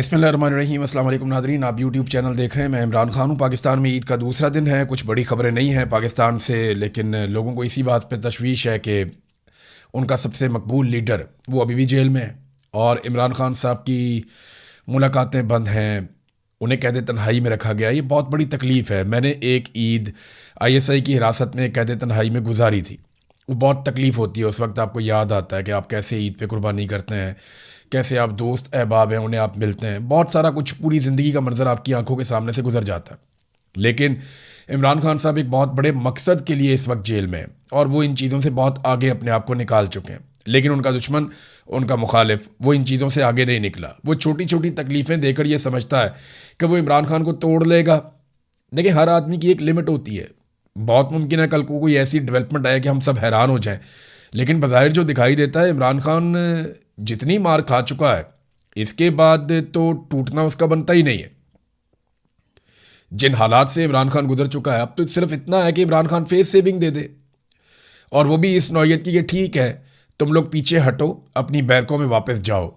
बिस्मिल्लाहिर्रहमानिर्रहीम। अस्सलाम वालेकुम नाज़रीन, आप यूट्यूब चैनल देख रहे हैं। मैं इमरान खान हूँ। पाकिस्तान में ईद का दूसरा दिन है। कुछ बड़ी खबरें नहीं हैं पाकिस्तान से, लेकिन लोगों को इसी बात पे तशवीश है कि उनका सबसे मकबूल लीडर वो अभी भी जेल में है और इमरान खान साहब की मुलाकातें बंद हैं, उन्हें कैद तन्हाई में रखा गया। ये बहुत बड़ी तकलीफ़ है। मैंने एक ईद ISI की हिरासत में कैद तन्हाई में गुजारी थी। वो बहुत तकलीफ़ होती है। उस वक्त आपको याद आता है कि आप कैसे ईद पे कुर्बानी करते हैं, कैसे आप दोस्त अहबाब हैं उन्हें आप मिलते हैं, बहुत सारा कुछ, पूरी ज़िंदगी का मंजर आपकी आंखों के सामने से गुजर जाता है। लेकिन इमरान खान साहब एक बहुत बड़े मकसद के लिए इस वक्त जेल में हैं और वो इन चीज़ों से बहुत आगे अपने आप को निकाल चुके हैं। लेकिन उनका दुश्मन, उनका मुखालिफ, वो इन चीज़ों से आगे नहीं निकला। वो छोटी छोटी तकलीफ़ें देकर ये समझता है कि वो इमरान खान को तोड़ लेगा। देखिए, हर आदमी की एक लिमिट होती है। बहुत मुमकिन है कल को कोई ऐसी डेवलपमेंट आए कि हम सब हैरान हो जाएं, लेकिन बज़ाहिर जो दिखाई देता है, इमरान खान जितनी मार खा चुका है, इसके बाद तो टूटना उसका बनता ही नहीं है। जिन हालात से इमरान खान गुजर चुका है, अब तो सिर्फ इतना है कि इमरान खान फेस सेविंग दे दे, और वो भी इस नौयत की कि ठीक है, तुम लोग पीछे हटो, अपनी बैरकों में वापस जाओ,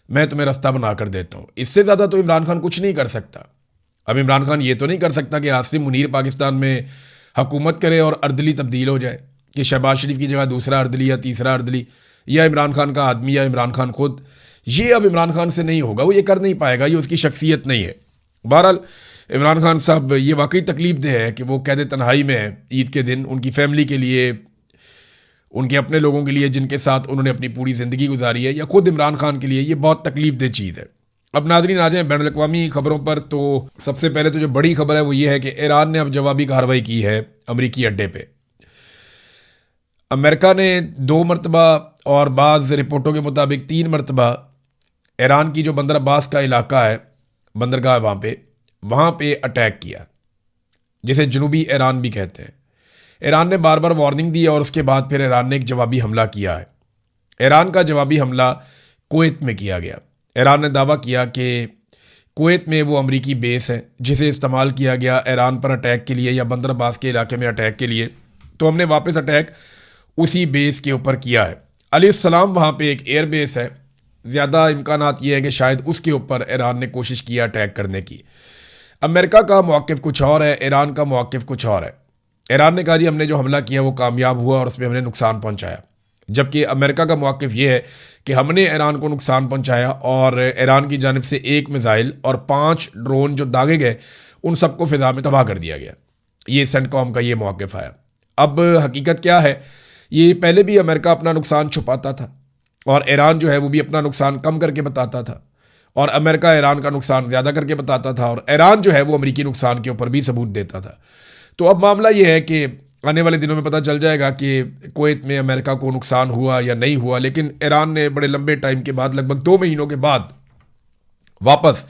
मैं तुम्हें रास्ता बना कर देता हूँ। इससे ज़्यादा तो इमरान खान कुछ नहीं कर सकता। अब इमरान खान ये तो नहीं कर सकता कि आसिम मुनीर पाकिस्तान में हुकूमत करे और अर्दली तब्दील हो जाए, कि शहबाज शरीफ की जगह दूसरा अर्दली या तीसरा अर्दली, या इमरान खान का आदमी या इमरान खान खुद। ये अब इमरान खान से नहीं होगा, वो ये कर नहीं पाएगा, ये उसकी शख्सियत नहीं है। बहरहाल इमरान खान साहब, ये वाकई तकलीफ दे है कि वो कैद तन्हाई में है ईद के दिन, उनकी फैमिली के लिए, उनके अपने लोगों के लिए जिनके साथ उन्होंने अपनी पूरी ज़िंदगी गुजारी है, या खुद इमरान खान के लिए। ये बहुत तकलीफ दे चीज़ है। अब नाज़रीन आ जाएं बैनुल अक़वामी खबरों पर। तो सबसे पहले तो जो बड़ी खबर है वो ये है कि ईरान ने अब जवाबी कार्रवाई की है अमरीकी अड्डे पे। अमेरिका ने 2 मरतबा और बाज़ रिपोर्टों के मुताबिक 3 मरतबा ईरान की जो बंदर अब्बास का इलाका है, बंदरगाह वहाँ पे अटैक किया, जिसे जनूबी ईरान भी कहते हैं। ईरान ने बार बार वार्निंग दी और उसके बाद फिर ईरान ने एक जवाबी हमला किया है। ईरान का जवाबी हमला कुवैत में किया गया। ईरान ने दावा किया कि कुवैत में वो अमरीकी बेस है जिसे इस्तेमाल किया गया ईरान पर अटैक के लिए, या बंदर अब्बास के इलाके में अटैक के लिए। तो हमने वापस अटैक उसी बेस के ऊपर किया है। अलैहिस्सलाम वहाँ पे एक एयर बेस है, ज़्यादा इम्कानात ये है कि शायद उसके ऊपर ईरान ने कोशिश किया अटैक करने की। अमेरिका का मौक़िफ़ कुछ और है, ईरान का मौक़िफ़ कुछ और है। ईरान ने कहा जी हमने जो हमला किया वो कामयाब हुआ और उसमें हमने नुकसान पहुँचाया, जबकि अमेरिका का मौक़िफ़ ये है कि हमने ईरान को नुकसान पहुँचाया और ईरान की जानिब से 1 मिसाइल और 5 ड्रोन जो दागे गए उन सबको फ़िज़ा में तबाह कर दिया गया। ये सेंटकॉम का ये मौक़िफ़ आया। अब हकीकत क्या है, ये पहले भी अमेरिका अपना नुकसान छुपाता था और ईरान जो है वो भी अपना नुकसान कम करके बताता था, और अमेरिका ईरान का नुकसान ज़्यादा करके बताता था, और ईरान जो है वो अमेरिकी नुकसान के ऊपर भी सबूत देता था। तो अब मामला ये है कि आने वाले दिनों में पता चल जाएगा कि कुवैत में अमेरिका को नुकसान हुआ या नहीं हुआ। लेकिन ईरान ने बड़े लंबे टाइम के बाद, लगभग 2 महीनों के बाद, वापस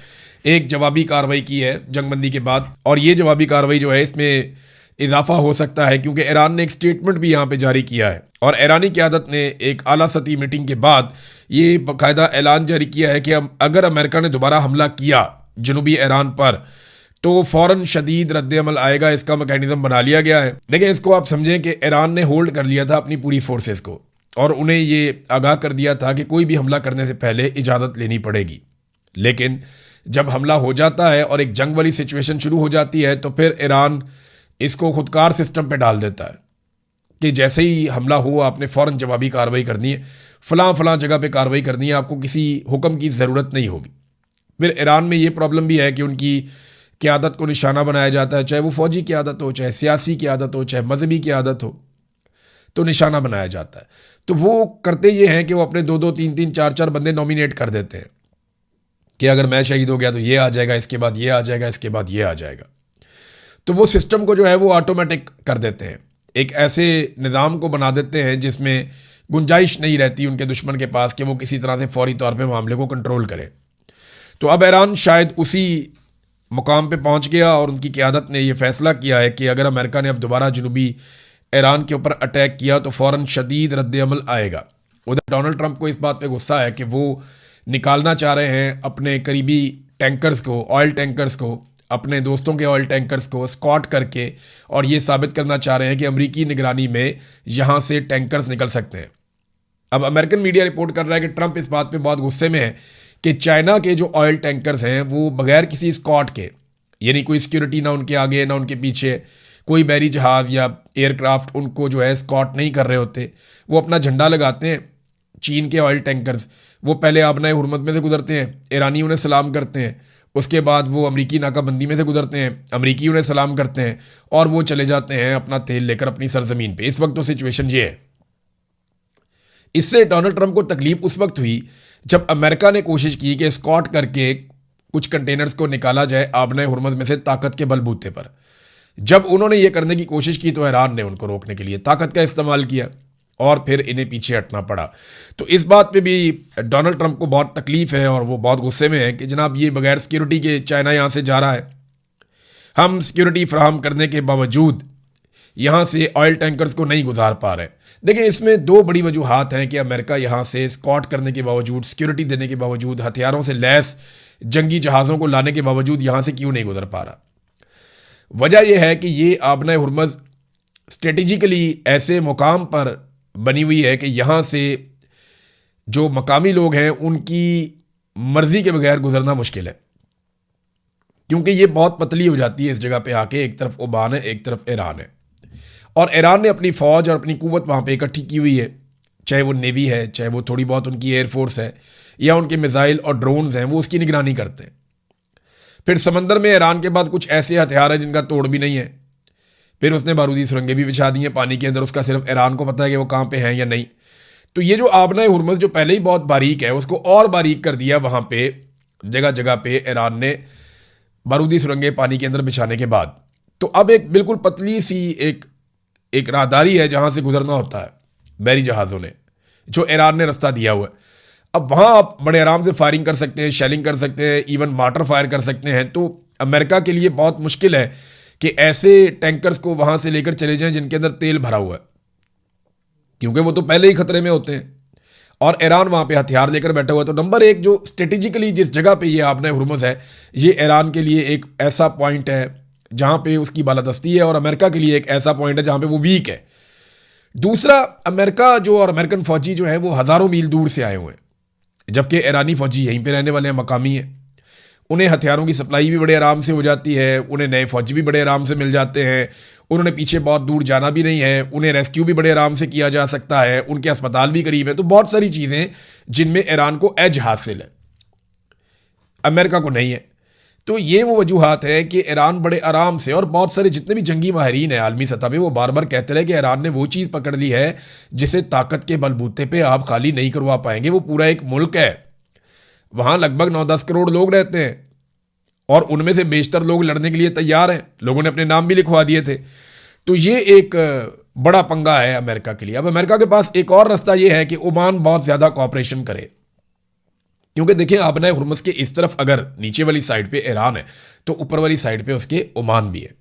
एक जवाबी कार्रवाई की है जंगबंदी के बाद। और ये जवाबी कार्रवाई जो है इसमें इजाफा हो सकता है, क्योंकि ईरान ने एक स्टेटमेंट भी यहाँ पे जारी किया है और ईरानी क़यादत ने एक आला सतही मीटिंग के बाद ये बाकायदा ऐलान जारी किया है कि अगर अमेरिका ने दोबारा हमला किया जनूबी ईरान पर तो फ़ौरन शदीद रद्द-ए-अमल आएगा। इसका मैकेनिज़्म बना लिया गया है। देखिए, इसको आप समझें कि ईरान ने होल्ड कर लिया था अपनी पूरी फोर्सेस को और उन्हें ये आगाह कर दिया था कि कोई भी हमला करने से पहले इजाज़त लेनी पड़ेगी। लेकिन जब हमला हो जाता है और एक जंग वाली सिचुएशन शुरू हो जाती है तो फिर ईरान इसको खुदकार सिस्टम पे डाल देता है कि जैसे ही हमला हुआ आपने फ़ौरन जवाबी कार्रवाई करनी है, फ़लाँ जगह पे कार्रवाई करनी है, आपको किसी हुक्म की ज़रूरत नहीं होगी। फिर ईरान में ये प्रॉब्लम भी है कि उनकी क़यादत को निशाना बनाया जाता है, चाहे वो फ़ौजी क़यादत हो, चाहे सियासी क़यादत हो, चाहे मजहबी क़यादत हो, तो निशाना बनाया जाता है। तो वो करते ये हैं कि वो अपने 2-2, 3-3, 4-4 बंदे नॉमिनेट कर देते हैं कि अगर मैं शहीद हो गया तो ये आ जाएगा, इसके बाद ये आ जाएगा, इसके बाद ये आ जाएगा। तो वो सिस्टम को जो है वो ऑटोमेटिक कर देते हैं, एक ऐसे निज़ाम को बना देते हैं जिसमें गुंजाइश नहीं रहती उनके दुश्मन के पास कि वो किसी तरह से फौरी तौर पे मामले को कंट्रोल करे। तो अब ईरान शायद उसी मुकाम पे पहुंच गया और उनकी क़यादत ने यह फ़ैसला किया है कि अगर अमेरिका ने अब दोबारा जनूबी ईरान के ऊपर अटैक किया तो फ़ौरन शदीद रद्द-ए-अमल आएगा। उधर डोनाल्ड ट्रंप को इस बात पे गुस्सा है कि वो निकालना चाह रहे हैं अपने करीबी टैंकर्स को, ऑयल टैंकर्स को, अपने दोस्तों के ऑयल टैंकर्स को स्कॉट करके, और ये साबित करना चाह रहे हैं कि अमरीकी निगरानी में यहाँ से टैंकर्स निकल सकते हैं। अब अमेरिकन मीडिया रिपोर्ट कर रहा है कि ट्रंप इस बात पे बहुत गुस्से में है कि चाइना के जो ऑयल टैंकर्स हैं वो बगैर किसी स्कॉट के, यानी कोई सिक्योरिटी ना उनके आगे ना उनके पीछे, कोई बहरी जहाज़ या एयरक्राफ्ट उनको जो है स्कॉट नहीं कर रहे होते, वो अपना झंडा लगाते हैं। चीन के ऑयल टैंकर्स वो पहले आबना हुरमत में से गुजरते हैं, ईरानी उन्हें सलाम करते हैं, उसके बाद वो अमरीकी नाकाबंदी में से गुजरते हैं, अमरीकी उन्हें सलाम करते हैं और वो चले जाते हैं अपना तेल लेकर अपनी सरजमीन पे। इस वक्त तो सिचुएशन ये है। इससे डोनाल्ड ट्रंप को तकलीफ उस वक्त हुई जब अमेरिका ने कोशिश की कि स्कॉट करके कुछ कंटेनर्स को निकाला जाए आबना हुरमत में से ताकत के बलबूते पर। जब उन्होंने ये करने की कोशिश की तो ईरान ने उनको रोकने के लिए ताकत का इस्तेमाल किया और फिर इन्हें पीछे हटना पड़ा। तो इस बात पे भी डोनाल्ड ट्रंप को बहुत तकलीफ है और वो बहुत गुस्से में है कि जनाब ये बगैर सिक्योरिटी के चाइना यहाँ से जा रहा है, हम सिक्योरिटी फ्राहम करने के बावजूद यहाँ से ऑयल टैंकर्स को नहीं गुजार पा रहे। देखिए, इसमें दो बड़ी वजूहात हैं कि अमेरिका यहाँ से स्कॉट करने के बावजूद, सिक्योरिटी देने के बावजूद, हथियारों से लैस जंगी जहाज़ों को लाने के बावजूद यहाँ से क्यों नहीं गुजर पा रहा। वजह यह है कि ये आबना हुरमज़ स्ट्रेटेजिकली ऐसे मुकाम पर बनी हुई है कि यहाँ से जो मकामी लोग हैं उनकी मर्जी के बगैर गुजरना मुश्किल है, क्योंकि ये बहुत पतली हो जाती है इस जगह पे आके। एक तरफ ओमान है, एक तरफ ईरान है, और ईरान ने अपनी फ़ौज और अपनी कुव्वत वहाँ पे इकट्ठी की हुई है, चाहे वो नेवी है, चाहे वो थोड़ी बहुत उनकी एयरफोर्स है या उनके मिसाइल और ड्रोन्स हैं, वो उसकी निगरानी करते हैं। फिर समंदर में ईरान के पास कुछ ऐसे हथियार हैं जिनका तोड़ भी नहीं है। फिर उसने बारूदी सुरंगें भी बिछा दी हैं पानी के अंदर, उसका सिर्फ ईरान को पता है कि वो कहाँ पे हैं या नहीं। तो ये जो आबना हुरमज़ जो पहले ही बहुत बारीक है, उसको और बारीक कर दिया वहाँ पे जगह जगह पे ईरान ने बारूदी सुरंगें पानी के अंदर बिछाने के बाद। तो अब एक बिल्कुल पतली सी एक राहदारी है जहाँ से गुजरना होता है बहरी जहाज़ों ने, जो ईरान ने रास्ता दिया हुआ है। अब वहाँ आप बड़े आराम से फायरिंग कर सकते हैं, शेलिंग कर सकते हैं, इवन मार्टर फायर कर सकते हैं। तो अमेरिका के लिए बहुत मुश्किल है कि ऐसे टैंकर्स को वहाँ से लेकर चले जाएं जिनके अंदर तेल भरा हुआ है, क्योंकि वो तो पहले ही खतरे में होते हैं और ईरान वहाँ पे हथियार लेकर बैठा हुआ है। तो नंबर एक, जो स्ट्रेटेजिकली जिस जगह पे ये आबना हुरमुज़ है, ये ईरान के लिए एक ऐसा पॉइंट है जहाँ पे उसकी बालादस्ती है, और अमेरिका के लिए एक ऐसा पॉइंट है जहाँ पे वो वीक है। दूसरा, अमेरिका जो और अमेरिकन फ़ौजी जो है वो हज़ारों मील दूर से आए हुए हैं, जबकि ईरानी फ़ौजी यहीं पर रहने वाले हैं, मकामी हैं। उन्हें हथियारों की सप्लाई भी बड़े आराम से हो जाती है, उन्हें नए फ़ौजी भी बड़े आराम से मिल जाते हैं, उन्होंने पीछे बहुत दूर जाना भी नहीं है, उन्हें रेस्क्यू भी बड़े आराम से किया जा सकता है, उनके अस्पताल भी करीब है। तो बहुत सारी चीज़ें जिनमें ईरान को एज हासिल है, अमेरिका को नहीं है। तो ये वो वजूहात है कि ईरान बड़े आराम से, और बहुत सारे जितने भी जंगी माहिरीन हैं आलमी सतह पे, वो बार बार कहते रहे कि ईरान ने वो चीज़ पकड़ ली है जिसे ताकत के बलबूते पे आप खाली नहीं करवा पाएंगे। वो पूरा एक मुल्क है, वहाँ लगभग 9-10 करोड़ लोग रहते हैं और उनमें से बेशतर लोग लड़ने के लिए तैयार हैं, लोगों ने अपने नाम भी लिखवा दिए थे। तो ये एक बड़ा पंगा है अमेरिका के लिए। अब अमेरिका के पास एक और रास्ता ये है कि ओमान बहुत ज़्यादा कॉपरेशन करे, क्योंकि देखिए आबना हुरमुज़ के इस तरफ अगर नीचे वाली साइड पे ईरान है तो ऊपर वाली साइड पे उसके ओमान भी है।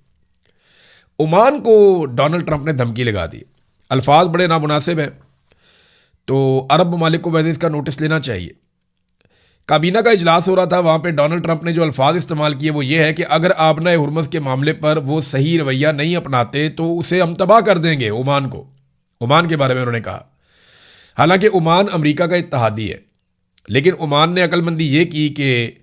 ओमान को डोनाल्ड ट्रंप ने धमकी लगा दी, अल्फाज बड़े नामुनासिब हैं, तो अरब ममालिक को वैसे इसका नोटिस लेना चाहिए। काबीना का इजलास हो रहा था, वहाँ पे डोनाल्ड ट्रंप ने जो अल्फाज इस्तेमाल किए वो ये है कि अगर आबना हुरमुज़ के मामले पर वो सही रवैया नहीं अपनाते तो उसे हम तबाह कर देंगे, ओमान को। ओमान के बारे में उन्होंने कहा। हालांकि ओमान अमेरिका का इत्तहादी है, लेकिन ओमान ने अक्लमंदी ये की कि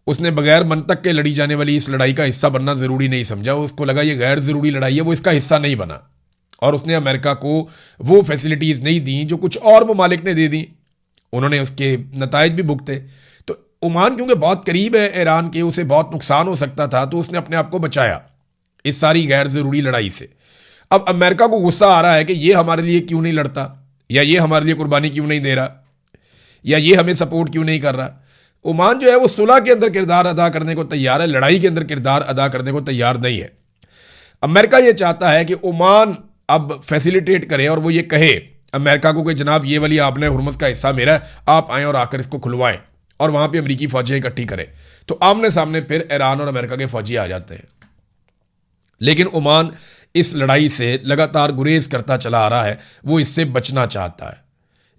उसने बगैर मंतक के लड़ी जाने वाली इस लड़ाई का हिस्सा बनना ज़रूरी नहीं समझा। उसको लगा ये गैर ज़रूरी लड़ाई है, वो इसका हिस्सा नहीं बना, और उसने अमेरिका को वो फैसिलिटीज़ नहीं दी जो कुछ और ममालिक ने दे दी। उन्होंने उसके नताइज भी भुगते। तो ओमान क्योंकि बहुत करीब है ईरान के, उसे बहुत नुकसान हो सकता था, तो उसने अपने आप को बचाया इस सारी गैर ज़रूरी लड़ाई से। अब अमेरिका को गुस्सा आ रहा है कि ये हमारे लिए क्यों नहीं लड़ता, या ये हमारे लिए कुर्बानी क्यों नहीं दे रहा, या ये हमें सपोर्ट क्यों नहीं कर रहा। ओमान जो है वो सुलह के अंदर किरदार अदा करने को तैयार है, लड़ाई के अंदर किरदार अदा करने को तैयार नहीं है। अमेरिका ये चाहता है कि ओमान अब फैसिलिटेट करे और वो ये कहे अमेरिका को कि जनाब ये वाली आपने हुरमुज़ का हिस्सा मेरा है, आप आएँ और आकर इसको खुलवाएं, और वहाँ पे अमेरिकी फ़ौजें इकट्ठी करें। तो आमने सामने फिर ईरान और अमेरिका के फ़ौजी आ जाते हैं। लेकिन ओमान इस लड़ाई से लगातार गुरेज करता चला आ रहा है, वो इससे बचना चाहता है,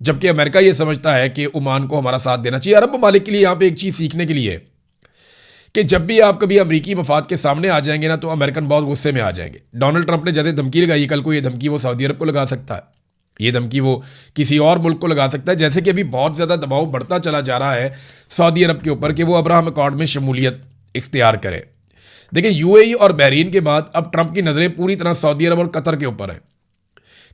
जबकि अमेरिका ये समझता है कि ओमान को हमारा साथ देना चाहिए। अरब ममालिक के लिए यहाँ पे एक चीज़ सीखने के लिए है कि जब भी आप कभी अमेरिकी मफाद के सामने आ जाएंगे ना, तो अमेरिकन बहुत गुस्से में आ जाएंगे। डोनाल्ड ट्रंप ने जैसे धमकी लगाई कल को, ये धमकी वो सऊदी अरब को लगा सकता है, ये धमकी वो किसी और मुल्क को लगा सकता है, जैसे कि अभी बहुत ज़्यादा दबाव बढ़ता चला जा रहा है सऊदी अरब के ऊपर कि वो अब्राहम अकॉर्ड में शमूलियत इख्तियार करे। देखिए, यूएई और बहरीन के बाद अब ट्रंप की नज़रें पूरी तरह सऊदी अरब और कतर के ऊपर है।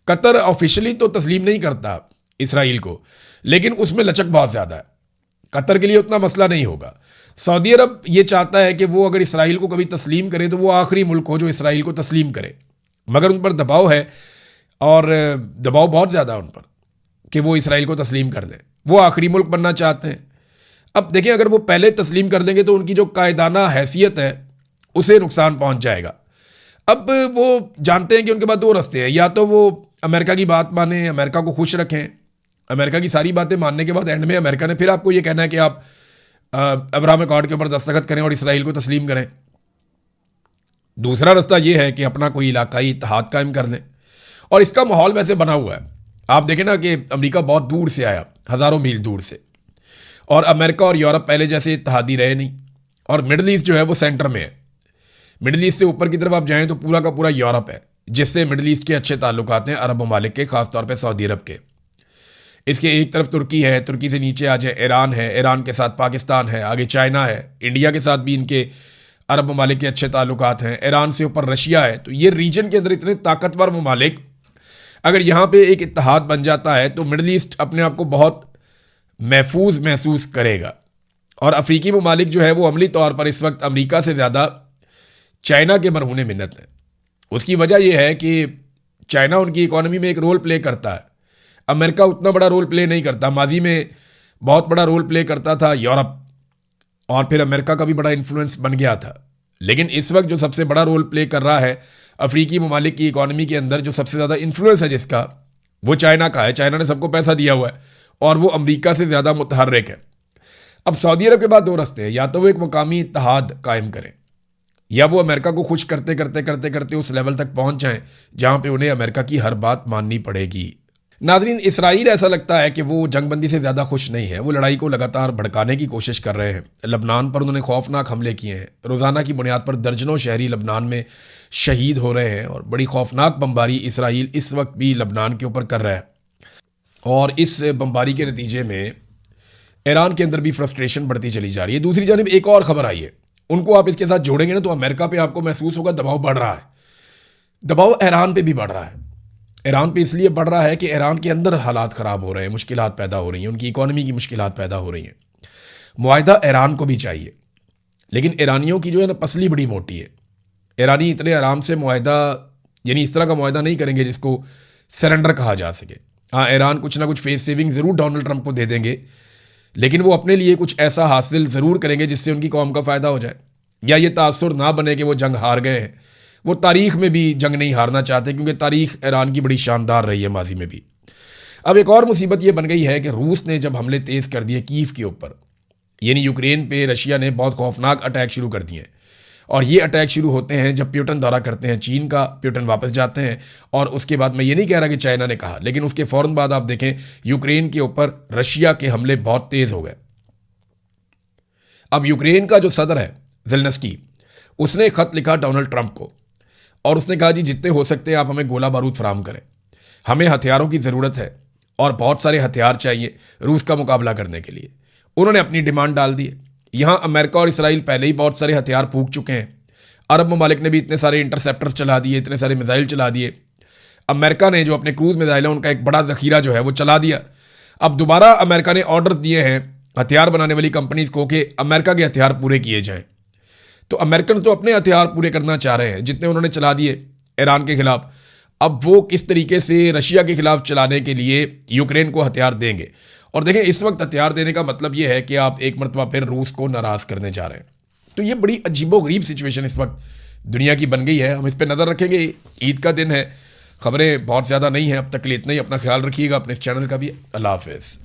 कतर ऑफिशियली तो तस्लीम नहीं करता इसराइल को, लेकिन उसमें लचक बहुत ज़्यादा है। कतर के लिए उतना मसला नहीं होगा। सऊदी अरब ये चाहता है कि वो अगर इसराइल को कभी तस्लीम करे तो वो आखिरी मुल्क हो जो इसराइल को तस्लीम करे, मगर उन पर दबाव है और दबाव बहुत ज़्यादा उन पर कि वो इसराइल को तस्लीम कर दें। वो आखिरी मुल्क बनना चाहते हैं। अब देखिए, अगर वो पहले तस्लीम कर देंगे तो उनकी जो कायदाना हैसियत है उसे नुकसान पहुंच जाएगा। अब वो जानते हैं कि उनके पास दो रास्ते हैं, या तो वो अमेरिका की बात माने, अमेरिका को खुश रखें, अमेरिका की सारी बातें मानने के बाद एंड में अमेरिका ने फिर आपको ये कहना है कि आप अब्राहम अकॉर्ड के ऊपर दस्तखत करें और इसराइल को तस्लीम करें। दूसरा रास्ता ये है कि अपना कोई इलाकाई इत्तेहाद कायम कर लें, और इसका माहौल वैसे बना हुआ है। आप देखें ना कि अमेरिका बहुत दूर से आया, हज़ारों मील दूर से, और अमेरिका और यूरोप पहले जैसे इत्तेहादी रहे नहीं, और मिडल ईस्ट जो है वो सेंटर में है। मिडल ईस्ट से ऊपर की तरफ आप जाएं तो पूरा का पूरा यूरोप है, जिससे मिडल ईस्ट के अच्छे ताल्लुकात हैं अरब ममालिक के, खासतौर पर सऊदी अरब के। इसके एक तरफ तुर्की है, तुर्की से नीचे आ जाए ईरान है, ईरान के साथ पाकिस्तान है, आगे चाइना है, इंडिया के साथ भी इनके अरब ममालिक के अच्छे ताल्लुकात हैं, ईरान से ऊपर रशिया है। तो ये रीजन के अंदर इतने ताकतवर ममालिक, अगर यहाँ पे एक इत्तेहाद बन जाता है तो मिडल ईस्ट अपने आप को बहुत महफूज महसूस करेगा। और अफ्रीकी ममालिक जो है वो अमली तौर पर इस वक्त अमेरिका से ज़्यादा चाइना के मरहूने मिन्नत है। उसकी वजह यह है कि चाइना उनकी इकॉनमी में एक रोल प्ले करता है, अमेरिका उतना बड़ा रोल प्ले नहीं करता। माजी में बहुत बड़ा रोल प्ले करता था यूरोप, और फिर अमेरिका का भी बड़ा इन्फ्लुएंस बन गया था। लेकिन इस वक्त जो सबसे बड़ा रोल प्ले कर रहा है अफ्रीकी ममालिक की इकॉनमी के अंदर, जो सबसे ज़्यादा इन्फ्लुएंस है जिसका, वो चाइना का है। चाइना ने सबको पैसा दिया हुआ है और वो अमेरिका से ज़्यादा मुतहर्रिक है। अब सऊदी अरब के बाद दो रास्ते हैं, या तो वो एक मुकामी इत्तेहाद कायम करें, या वो अमेरिका को खुश करते करते करते करते उस लेवल तक पहुंच जाएं जहां पे उन्हें अमेरिका की हर बात माननी पड़ेगी। नाज़रीन, इसराइल ऐसा लगता है कि वो जंगबंदी से ज़्यादा खुश नहीं है। वो लड़ाई को लगातार भड़काने की कोशिश कर रहे हैं। लबनान पर उन्होंने खौफनाक हमले किए हैं। रोज़ाना की बुनियाद पर दर्जनों शहरी लबनान में शहीद हो रहे हैं, और बड़ी खौफनाक बमबारी इसराइल इस वक्त भी लबनान के ऊपर कर रहा है। और इस बमबारी के नतीजे में ईरान के अंदर भी फ्रस्ट्रेशन बढ़ती चली जा रही है। दूसरी जानिब एक और ख़बर आई है, उनको आप इसके साथ जोड़ेंगे ना तो अमेरिका पे आपको महसूस होगा दबाव बढ़ रहा है। दबाव ईरान पे भी बढ़ रहा है। ईरान पे इसलिए बढ़ रहा है कि ईरान के अंदर हालात ख़राब हो रहे हैं, मुश्किलात पैदा हो रही हैं, उनकी इकॉनमी की मुश्किलात पैदा हो रही हैं। मुआहदा ईरान को भी चाहिए, लेकिन ईरानियों की जो है ना पसली बड़ी मोटी है। ईरानी इतने आराम से मुआहदा, यानी इस तरह का मुआहदा नहीं करेंगे जिसको सरेंडर कहा जा सके। हाँ, ईरान कुछ ना कुछ फेस सेविंग ज़रूर डोनाल्ड ट्रंप को दे देंगे, लेकिन वो अपने लिए कुछ ऐसा हासिल ज़रूर करेंगे जिससे उनकी कौम का फ़ायदा हो जाए, या ये तासुर ना बने कि वो जंग हार गए हैं। वो तारीख़ में भी जंग नहीं हारना चाहते, क्योंकि तारीख़ ईरान की बड़ी शानदार रही है माजी में भी। अब एक और मुसीबत ये बन गई है कि रूस ने जब हमले तेज़ कर दिए कीव के ऊपर, यानी यूक्रेन पे रशिया ने बहुत खौफनाक अटैक शुरू कर दिए। और ये अटैक शुरू होते हैं जब प्यूटन दौरा करते हैं चीन का, प्यूटन वापस जाते हैं, और उसके बाद मैं ये नहीं कह रहा कि चाइना ने कहा, लेकिन उसके फ़ौरन बाद आप देखें यूक्रेन के ऊपर रशिया के हमले बहुत तेज़ हो गए। अब यूक्रेन का जो सदर है ज़ेलेंस्की, उसने एक ख़त लिखा डोनाल्ड ट्रंप को, और उसने कहा जी जितने हो सकते हैं आप हमें गोला बारूद फराहम करें, हमें हथियारों की ज़रूरत है और बहुत सारे हथियार चाहिए रूस का मुकाबला करने के लिए। उन्होंने अपनी डिमांड डाल दी है। यहाँ अमेरिका और इसराइल पहले ही बहुत सारे हथियार फूंक चुके हैं। अरब ममालिक ने भी इतने सारे इंटरसेप्टर्स चला दिए, इतने सारे मिसाइल चला दिए। अमेरिका ने जो अपने क्रूज मिसाइल है उनका एक बड़ा ज़ख़ीरा जो है वो चला दिया। अब दोबारा अमेरिका ने ऑर्डर दिए हैं हथियार बनाने वाली कंपनीज़ को कि अमेरिका के हथियार पूरे किए जाएँ। तो अमेरिकन तो अपने हथियार पूरे करना चाह रहे हैं जितने उन्होंने चला दिए ईरान के खिलाफ। अब वो किस तरीके से रशिया के खिलाफ चलाने के लिए यूक्रेन को हथियार देंगे। और देखें, इस वक्त हथियार देने का मतलब ये है कि आप एक मरतबा फिर रूस को नाराज़ करने जा रहे हैं। तो ये बड़ी अजीबोगरीब सिचुएशन इस वक्त दुनिया की बन गई है। हम इस पर नज़र रखेंगे। ईद का दिन है, खबरें बहुत ज़्यादा नहीं हैं अब तक के लिए। इतना ही। अपना ख्याल रखिएगा, अपने इस चैनल का भी। अल्लाह हाफ़िज़।